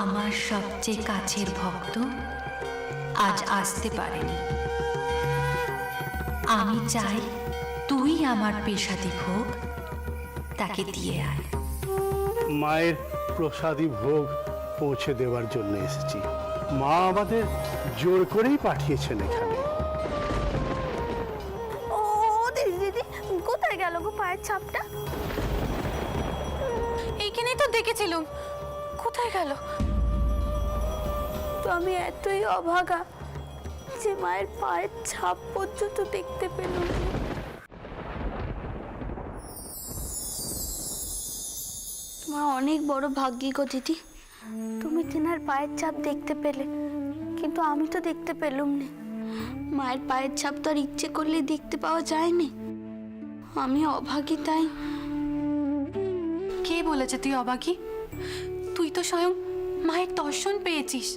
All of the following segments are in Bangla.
আমার সবচেয়ে কাছের ভক্ত আজ আসতে পারেনি। আমি চাই তুই আমার পেশাদি ভোগ তাকে দিয়ে আয়। মায়ের প্রসাদী ভোগ পৌঁছে দেওয়ার জন্য এসেছি। মা আমাদের জোর করেই পাঠিয়েছেন এখানে। ও দিদি দিদি, কোথায় গেল গো পায়ের ছাপটা? এইখানেই তো দেখেছিলাম, কোথায় গেল? তো আমি এতই অভাগা যে মায়ের পায়ের ছাপ পর্যন্ত দেখতে পেলাম না। মা অনেক বড় ভাগ্যি গো দিদি, তুমি তেনার পায়ের ছাপ দেখতে পেলে, কিন্তু আমি তো দেখতে পেলাম না। মায়ের পায়ের ছাপ তো আর ইচ্ছে করলে দেখতে পাওয়া যায় না। আমি অভাগী তাই। কে বলেছে তুই অবাকি? তুই তো স্বয়ং মায়ের দর্শন পেয়েছিস।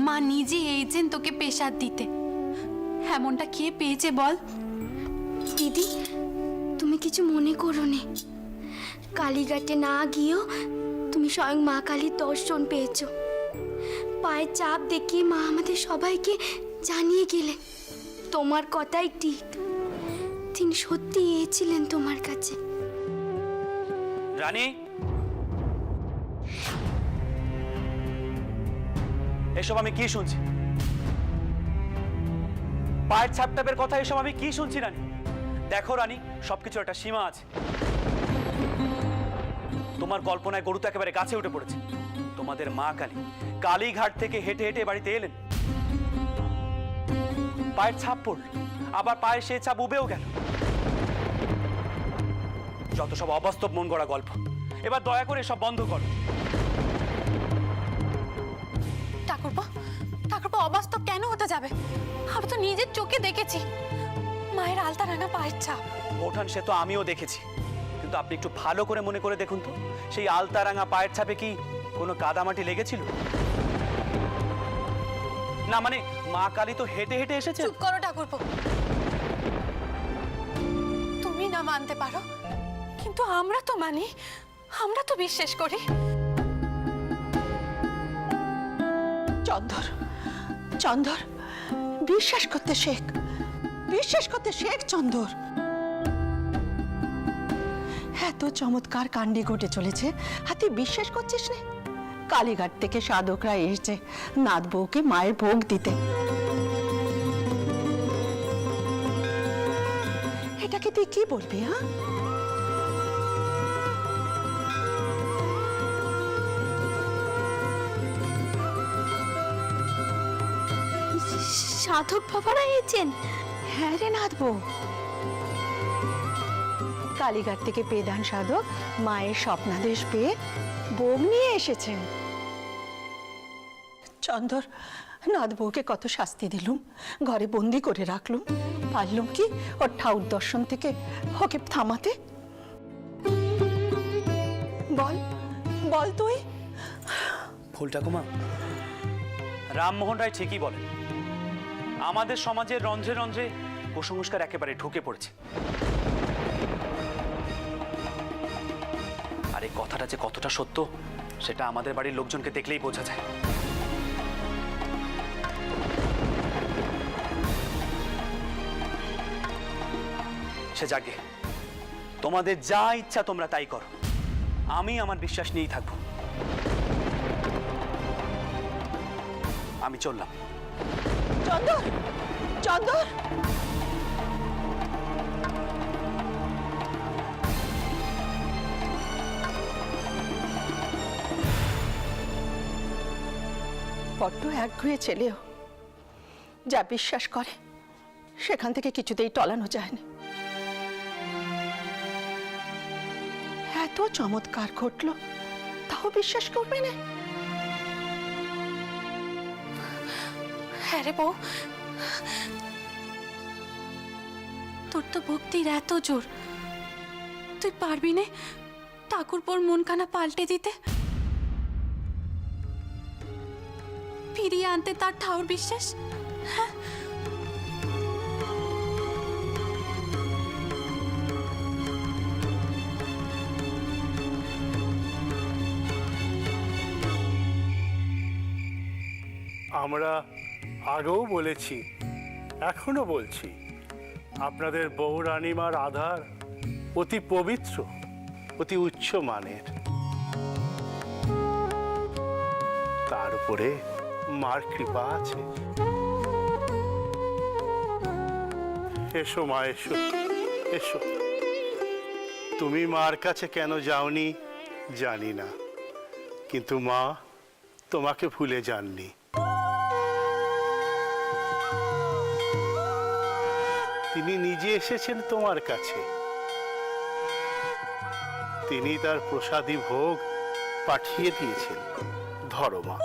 মা নিজে এইছেন তোকে পেশাদ দিতে। এমনটা কে পেয়েছে বল? দিদি, তুমি কিছু মনে করো নে। কালীঘাটে না গিয়েও তুমি স্বয়ং মা কালীর দর্শন পেয়েছো। পায়ের চাপ দেখিয়ে মা আমাদের সবাইকে জানিয়ে গেলেন তোমার কথাই ঠিক। তিনি সত্যি এসেছিলেন তোমার কাছে। রানী, এসব আমি কি শুনছি? পায়ের ছাপটাপের কথা এসব আমি কি শুনছি রানী? দেখো রানী, সবকিছু একটা সীমা আছে। তোমার কল্পনায় গরু তো একেবারে গাছে উঠে পড়েছে। তোমাদের মা কালী কালীঘাট থেকে হেঁটে হেঁটে বাড়িতে এলেন, পায়ের ছাপ পড়ল, আবার পায়ের সেই ছাপ উবেও গেল। যত সব অবাস্তব মন গড়া গল্প, এবার দয়া করে সব বন্ধ করো। ঠাকুরপো, ঠাকুরপো, অবাস্তব কেন হতে যাবে? আমি তো নিজের চোখে দেখেছি মায়ের আলতা রাঙা পায়ের ছাপ। ওঠান সে তো আমিও দেখেছি, কিন্তু আপনি একটু ভালো করে মনে করে দেখুন তো, সেই আলতা রাঙা পায়ের ছাপে কি কোনো কাদামাটি লেগেছিল? না মানে মা কালী তো হেঁটে হেঁটে এসেছে। চুপ করো ঠাকুরপো। তুমি না মানতে পারো, কিন্তু আমরা তো মানি, আমরা তো বিশ্বাস করি। চন্দর, চন্দর, বিশ্বাস করতে শেখ, বিশ্বাস করতে শেখ চন্দর। এত চমৎকার কাণ্ডে ঘটে চলেছে, আর তুই বিশ্বাস করছিস না? কালীঘাট থেকে সাধকরা এসেছে নাথ বউকে মায়ের ভোগ দিতে। এটাকে তুই কি বলবি? হ্যাঁ, সাধক বাবারা এসেছেন? হ্যাঁ রে নাথ বউ, কালীঘাট থেকে পেদান সাধক মায়ের স্বপ্নাদেশ পেয়ে ভোগ নিয়ে এসেছেন। চন্দর, নাথ বউকে কত শাস্তি দিলুম, ঘরে বন্দি করে রাখলুম, পারলুম কি ওর ঠাউর দর্শন থেকে ওকে থামাতে? বল, বল তুই। ফুল ঠাকুমা, রামমোহন রায় ঠিকই বলেন, আমাদের সমাজের রন্ধ্রে রন্ধ্রে কুসংস্কার একেবারে ঢুকে পড়েছে। আর এই কথাটা যে কতটা সত্য সেটা আমাদের বাড়ির লোকজনকে দেখলেই বোঝা যায়। সে যাকে, তোমাদের যা ইচ্ছা তোমরা তাই করো, আমি আমার বিশ্বাস নিয়েই থাকবো। আমি চললাম। চন্দর, চন্দর, বড্ড একগুঁয়ে ছেলেও যা বিশ্বাস করে সেখান থেকে কিছুতেই টলানো যায় না। এত চমৎকার ঘটলো, তাও বিশ্বাস করবে না? হ্যাঁ রে বউ, তোর তো ভক্তির এত জোর, তুই পারবি না ঠাকুরপোর মনখানা পাল্টে দিতে, ফিরিয়ে আনতে তার ঠাউর বিশ্বাস? হ্যাঁ, আমরা আগেও বলেছি, এখনো বলছি, আপনাদের বউ রানীমার আধার অতি পবিত্র, অতি উচ্চ মানের। তার উপরে মার কৃপা আছে। এসো মা, এসো এসো। তুমি মার কাছে কেন যাওনি জানি না, কিন্তু মা তোমাকে ভুলে যাননি। তিনি নিজে এসেছেন তোমার কাছে। তিনি তার প্রসাদী ভোগ পাঠিয়ে দিয়েছেন। ধরো মা।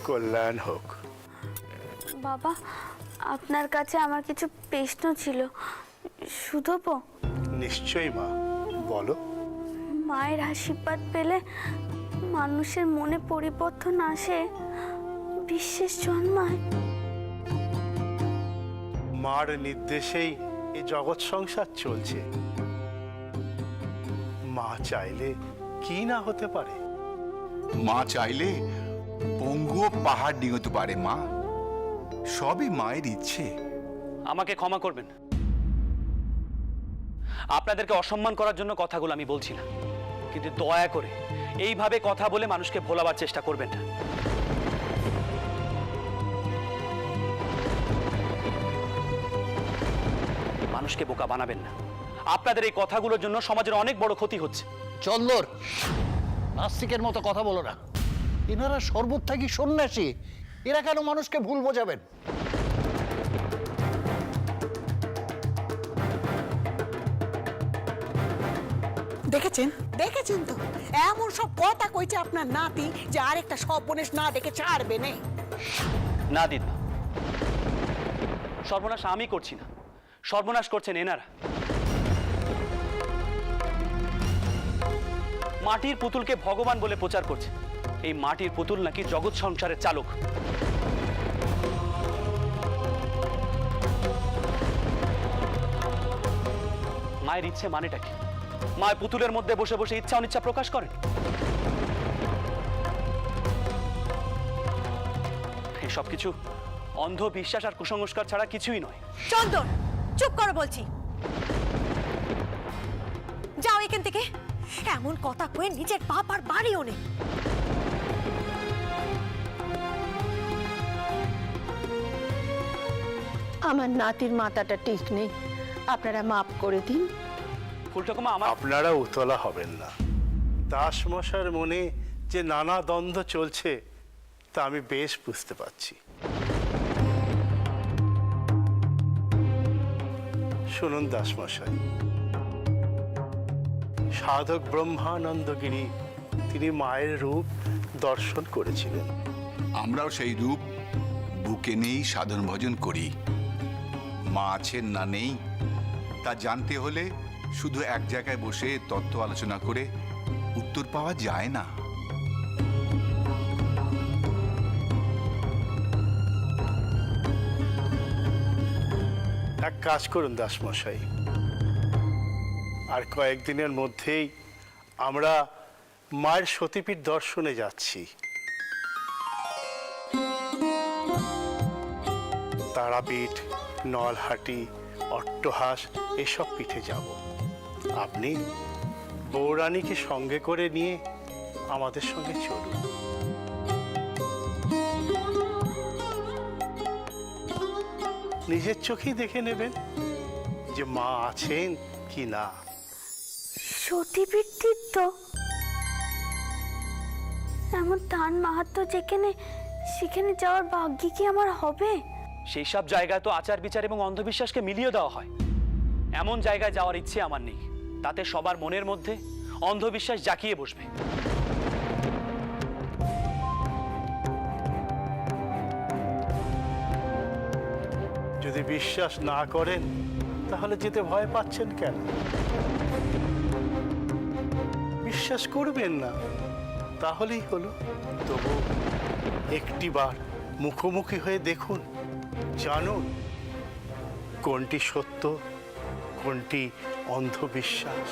কল্যাণ হোক। বাবা, আপনার কাছে আমার কিছু প্রশ্ন ছিল, শুধবো? নিশ্চয়ই মা, বলো। মায়ের আশীর্বাদ পেলে মানুষের মনে পরিবর্তন আসে, বিশ্বাস জন্মায়। মার নির্দেশেই এই জগৎ সংসার চলছে। মা চাইলে কি না হতে পারে। মা চাইলে পঙ্গু পাহাড় ডিঙোতে পারে মা। সবই মায়ের ইচ্ছে। আমাকে ক্ষমা করবেন, আপনাদেরকে অসম্মান করার জন্য কথাগুলো আমি বলছি না, কিন্তু দয়া করে এইভাবে কথা বলে মানুষকে ভোলাবার চেষ্টা করবেন না। মানুষকে বোকা বানাবেন না। আপনাদের এই কথাগুলোর জন্য সমাজের অনেক বড় ক্ষতি হচ্ছে। চন্দর, নাস্তিকের মতো কথা বলো না। এনারা সর্বত্যাগী সন্ন্যাসী, এরা কেন মানুষকে ভুল বোঝাবেন? দেখেছেন দেখেছেন তো, এমন সব কথা কইছে আপনার নাতি যে আরেকটা সর্বনেশ না দেখে ছাড়বে না। না দিদা, সর্বনাশ আমি করছি না, সর্বনাশ করছেন এনারা। মাটির পুতুলকে ভগবান বলে প্রচার করছে। এই মাটির পুতুল নাকি জগৎ সংসারের চালক। মায়ের ইচ্ছে মানেটা কি? মায়ের পুতুলের মধ্যে বসে বসে ইচ্ছা অনিচ্ছা প্রকাশ করেন। এসব কিছু অন্ধবিশ্বাস আর কুসংস্কার ছাড়া কিছুই নয়। চন্দন, চুপ করো বলছি। যাও এখান থেকে। এমন কথা কয়ে নিজের পাপ আর বাড়িও নেই। আমার নাতির মাথাটা ঠিক নেই, আপনারা মাফ করে দিন। ফুলঠাকুমা, আমার আপনারা উতলা হবেন না। দাসমশার মনে যে নানা দ্বন্দ্ব চলছে তা আমি বেশ বুঝতে পারছি। শুনুন দাসমশাই, সাধক ব্রহ্মানন্দগিরি তিনি মায়ের রূপ দর্শন করেছিলেন। আমরাও সেই রূপ বুকে নেই সাধন ভজন করি। মা আছেন না নেই তা জানতে হলে শুধু এক জায়গায় বসে তত্ত্ব আলোচনা করে উত্তর পাওয়া যায় না। এক কাজ করুন দাসমশাই, আর কয়েকদিনের মধ্যেই আমরা মায়ের সতীপীঠ দর্শনে যাচ্ছি। তারাপীঠ, নলহাটি, অট্টহাস এসব পিঠে যাব। আপনি বৌরানীকে সঙ্গে করে নিয়ে আমাদের সঙ্গে চলুন। নিজের চোখেই দেখে নেবেন যে মা আছেন কি না। সতীপীঠ তীর্থ, এমন দান মাহাত্ম যেখানে, সেখানে যাওয়ার ভাগ্য কি আমার হবে? সেই সব জায়গায় তো আচার বিচার এবং অন্ধবিশ্বাসকে মিলিয়ে দেওয়া হয়। এমন জায়গায় যাওয়ার ইচ্ছে আমার নেই। তাতে সবার মনের মধ্যে অন্ধবিশ্বাস জাকিয়ে বসবে। যদি বিশ্বাস না করেন তাহলে যেতে ভয় পাচ্ছেন কেন? বিশ্বাস করবেন না তাহলেই হলো। তবু একটিবার মুখোমুখি হয়ে দেখুন, জানুন কোনটি সত্য, কোনটি অন্ধবিশ্বাস।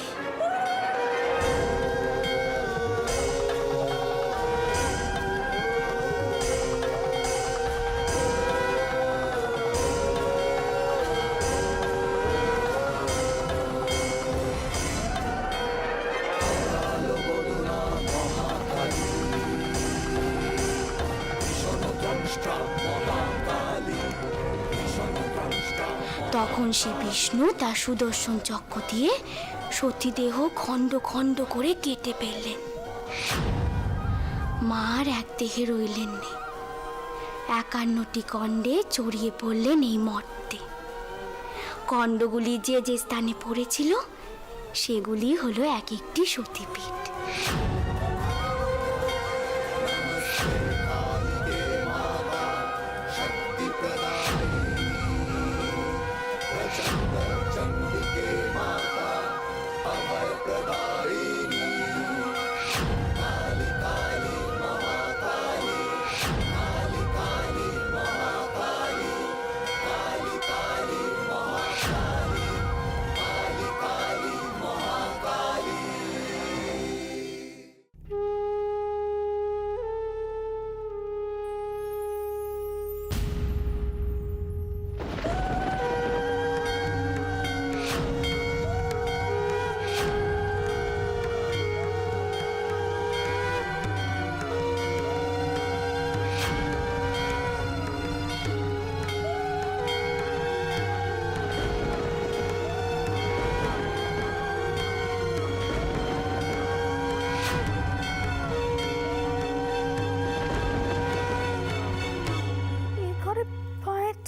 তখন সে বিষ্ণু তার সুদর্শন চক্র দিয়ে সতীদেহ খণ্ড খণ্ড করে কেটে ফেললেন। মা আর এক দেহে রইলেন নে, 51টি খণ্ডে ছড়িয়ে পড়লেন এই মর্তে। খণ্ডগুলি যে যে স্থানে পড়েছিল সেগুলি হলো এক একটি সতীপীঠ।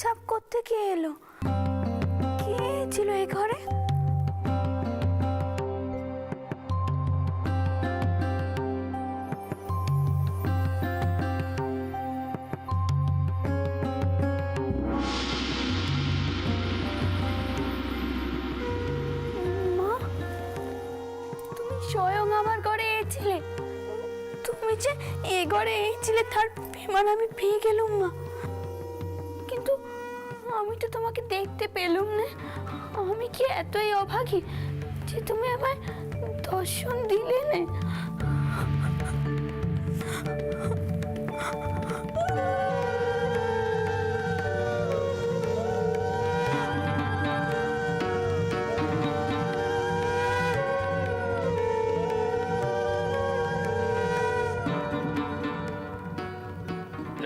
ছাপ করতে কে এলো? কে ছিল এই ঘরে? মা, তুমি স্বয়ং আমার ঘরে এসেছিলে। তুমি যে এ ঘরে এসেছিলে তার বিমান আমি পেয়ে গেলুম মা। কিন্তু আমি তো তোমাকে দেখতে পেলুম না। আমি কি এতই অভাগী যে তুমি আমায় দর্শন দিলে না?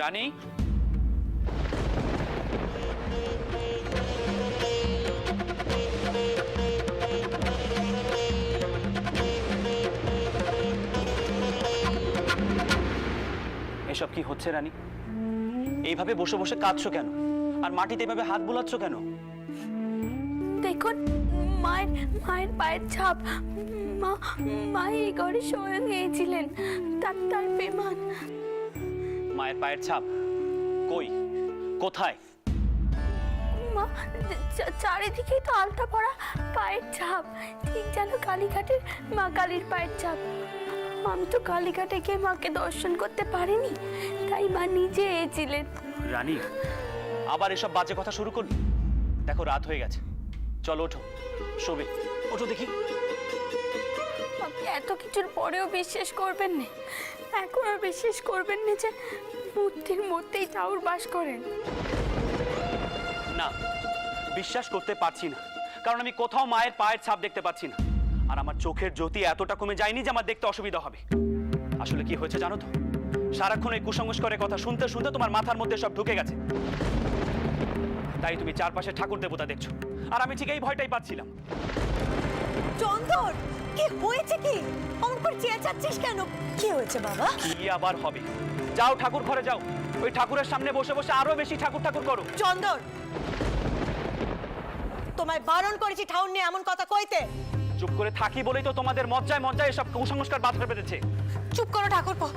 রানী, এসব কি হচ্ছে রানী? এইভাবে বসে বসে কাঁদছো কেন? আর মাটিতে এভাবে হাত বুলাচ্ছ কেন? দেখুন, মায়ের পায়ের ছাপ। মা এই ঘরে স্বয়ং এসেছিলেন। তার বিমান। মায়ের পায়ের ছাপ কই? কোথায়? মা, চারিদিকেই তো আলতা পড়া পায়ের ছাপ, ঠিক যেন কালীঘাটের মা কালীর পায়ের ছাপ। আমি তো কালীঘাটে গিয়ে মাকে দর্শন করতে পারিনি, তাই মা নিজে এসেছিলেন। রানী, আবার এসব বাজে কথা শুরু করলি? দেখো রাত হয়ে গেছে, চলো ওঠো, শোবে। ওঠো দেখি। আপনি এত কিছুর পরেও বিশ্বাস করবেন না? এখনো বিশ্বাস করবেন না যে মূর্তির মধ্যেই ঠাকুর বাস করেন? না, বিশ্বাস করতে পারছি না, কারণ আমি কোথাও মায়ের পায়ের ছাপ দেখতে পাচ্ছি না। আর আমার চোখের জ্যোতি এতটা কমে যায়নি যে আমার দেখতে অসুবিধা হবে। আসলে কি হয়েছে জানো তো? সারাক্ষণ এই কুসংস্কারের কথা শুনতে শুনতে তোমার মাথার মধ্যে সব ঢুকে গেছে। তাই তুমি চারপাশে ঠাকুর দেবতা দেখছো, আর আমি ঠিক এই ভয়টাই পাচ্ছিলাম। চন্দন, কি হয়েছে? কি অমন করে চেঁচাচ্ছিস কেন? কি হয়েছে বাবা? কি আবার হবে? যাও ঠাকুর ঘরে যাও, ওই ঠাকুরের সামনে বসে বসে আরো বেশি ঠাকুর ঠাকুর করো। চন্দন, তোমায় বারণ করেছি ঠাউর নিয়ে এমন কথা কইতে। চুপ করে থাকি বলেই তো তোমাদের মজ্জায় মজ্জায় এসব কুসংস্কার বাঁধতে পেরেছে। চুপ করো ঠাকুরপো।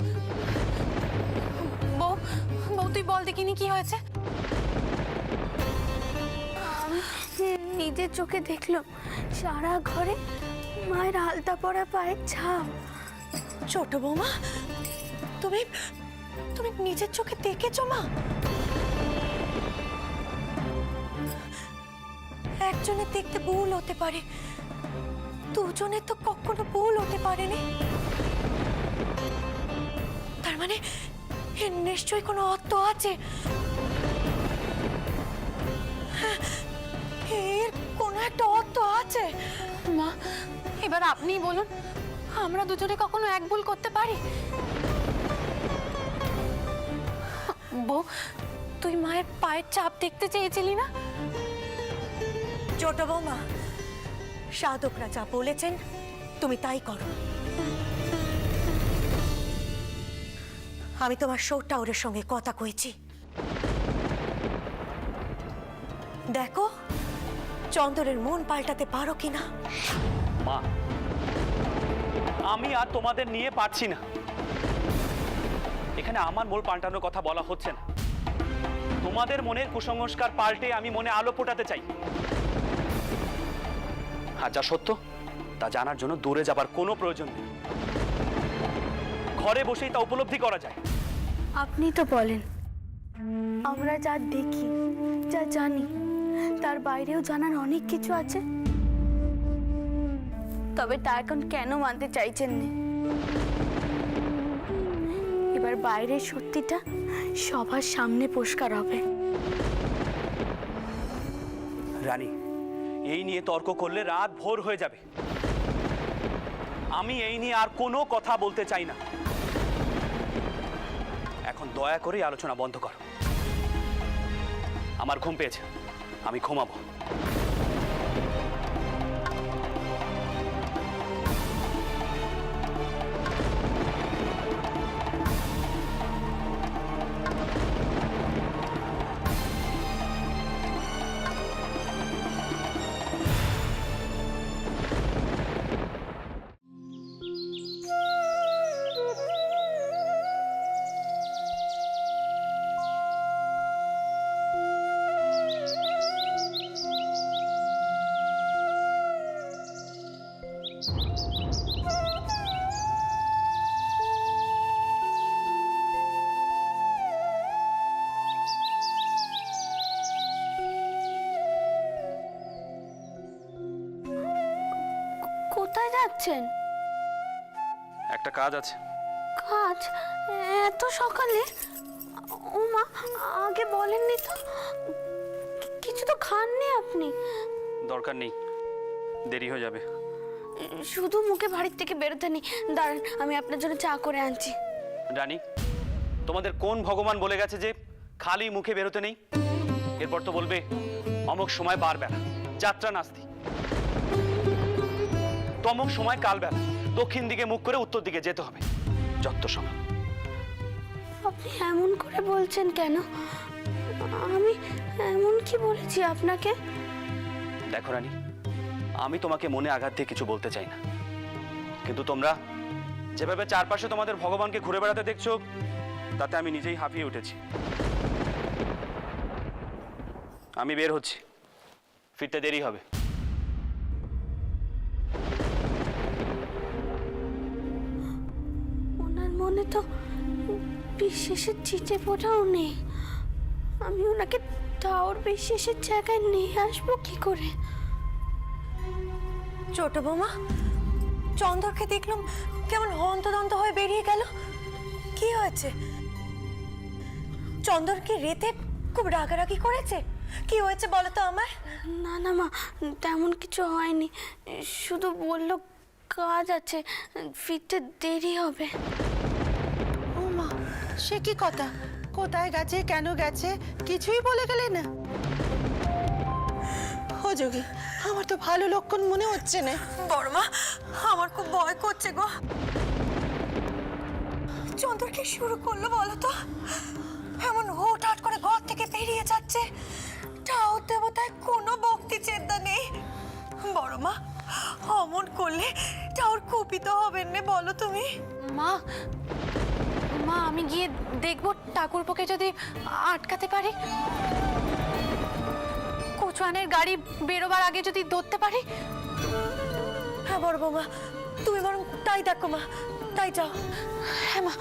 বউ বউ তুই বল দেখিনি কি হয়েছে? নিজের চোখে দেখলো সারা ঘরে মায়ের আলতা পরা পায়ের ছাপ। ছোট বৌমা, তুমি তুমি নিজের চোখে দেখেছো মা? একজনের দেখতে ভুল হতে পারে, দুজনের তো কখনো ভুল হতে পারেনি। তার মানে এর নিশ্চয়ই কোনো অর্থ আছে। হ্যাঁ, এর কোনো একটা অর্থ আছে। মা এবার আপনিই বলুন, আমরা দুজনে কখনো এক ভুল করতে পারি? বউ তুই মায়ের পায়ের ছাপ দেখতে চেয়েছিলি না? ছোট বৌমা, সাধকরা যা বলেছেন তুমি তাই করো। আমি তোমার সৌটাউরের সঙ্গে কথা কইছি, দেখো চন্দরের মন পাল্টাতে পারো কিনা। মা আমি আর তোমাদের নিয়ে পারছি না। এখানে আমার মন পাল্টানোর কথা বলা হচ্ছে না। তোমাদের মনের কুসংস্কার পাল্টে আমি মনে আলো ফোটাতে চাই। আর যা সত্য তা জানার জন্য দূরে যাবার কোনো প্রয়োজন নেই, ঘরে বসেই তা উপলব্ধি করা যায়। আপনি তো বলেন আমরা যা দেখি যা জানি তার বাইরেও জানার অনেক কিছু আছে, তবে তা এখন কেন মানতে চাইছেন না? এবার বাইরের সত্যিটা সবার সামনে পরিষ্কার হবে। রানী এই নিয়ে তর্ক করলে রাত ভোর হয়ে যাবে। আমি এই নিয়ে আর কোনো কথা বলতে চাই না। এখন দয়া করে আলোচনা বন্ধ করো। আমার ঘুম পেয়েছে, আমি ঘুমাবো। কোথায় যাচ্ছেন? একটা কাজ আছে। কাজ? এত সকালে? ও মা, আগে বলেননি তো। কিছু তো খাননি আপনি। দরকার নেই, দেরি হয়ে যাবে। শুধু মুখে বাড়ির থেকে বেরোতে নেই। দাঁড়ান, আমি আপনার জন্য চা করে আনছি। রানী তোমাদের কোন ভগবান বলে গেছে যে খালি মুখে বেরোতে নেই? এরপর তো বলবে অমুক সময় বারবেলা যাত্রা নাস্তি, তমুক সময় কালবেলা দক্ষিণ দিকে মুখ করে উত্তর দিকে যেতে হবে। যত সময়। আপনি এমন করে বলছেন কেন? আমি এমন কি বলেছি আপনাকে? দেখো রানী, আমি তোমাকে মনে আঘাত দিয়ে কিছু বলতে চাই না, কিন্তু তোমরা যেভাবে চারপাশে তোমাদের ভগবানকে ঘুরে বেড়াতে দেখছো তাতে আমি নিজেই হাঁপিয়ে উঠেছি। আমি বের হচ্ছি, ফিরতে দেরি হবে। ওনার মনে তো বিশ্বাসের চিঠে ফোটাও নেই। আমি ওনাকে টাওয়ার বিশ্বাসের জায়গায় নিয়ে আসবো কি করে? ছোট বৌমা, চন্দরকে দেখলাম কেমন হন্তদন্ত হয়ে বেরিয়ে গেল। কি হয়েছে? চন্দর কি রেতে খুব রাগারাগি করেছে? কি হয়েছে বলো তো আমার। না না মা, তেমন কিছু হয়নি। শুধু বললো কাজ আছে, ফিরতে দেরি হবে। ও মা, সে কি কথা? কোথায় গেছে, কেন গেছে, কিছুই বলে গেলে না? ও যোগী, আমার তো ভালো লক্ষণ মনে হচ্ছে না। বড়মা, আমার খুব ভয় করছে গো। চন্দর কি শুরু করলো বলো তো? এমন হুটহাট করে ঘর থেকে বেরিয়ে যাচ্ছে, ঠাকুর দেবতায় কোনো ভক্তি চেতনা নেই। বড়মা, অমন এমন করলে ঠাকুর কুপিত হবেন না বলো তুমি? মা মা আমি গিয়ে দেখবো ঠাকুরপোকে যদি আটকাতে পারি, কোচওয়ানের গাড়ি বেরোবার আগে যদি ধরতে পারি। হ্যাঁ বড় বৌমা, তুমি বরং তাই দেখো মা, তাই যাও। হ্যাঁ মা।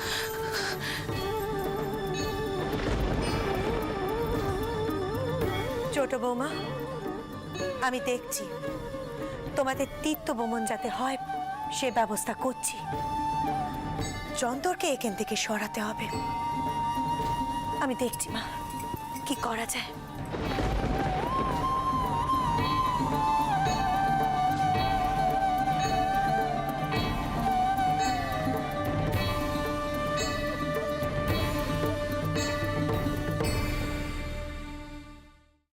ছোট বৌমা, আমি দেখছি তোমাদের তীর্থ ভ্রমণ যাতে হয় সে ব্যবস্থা করছি। চন্দরকে এখান থেকে সরাতে হবে। আমি দেখছি মা কি করা যায়।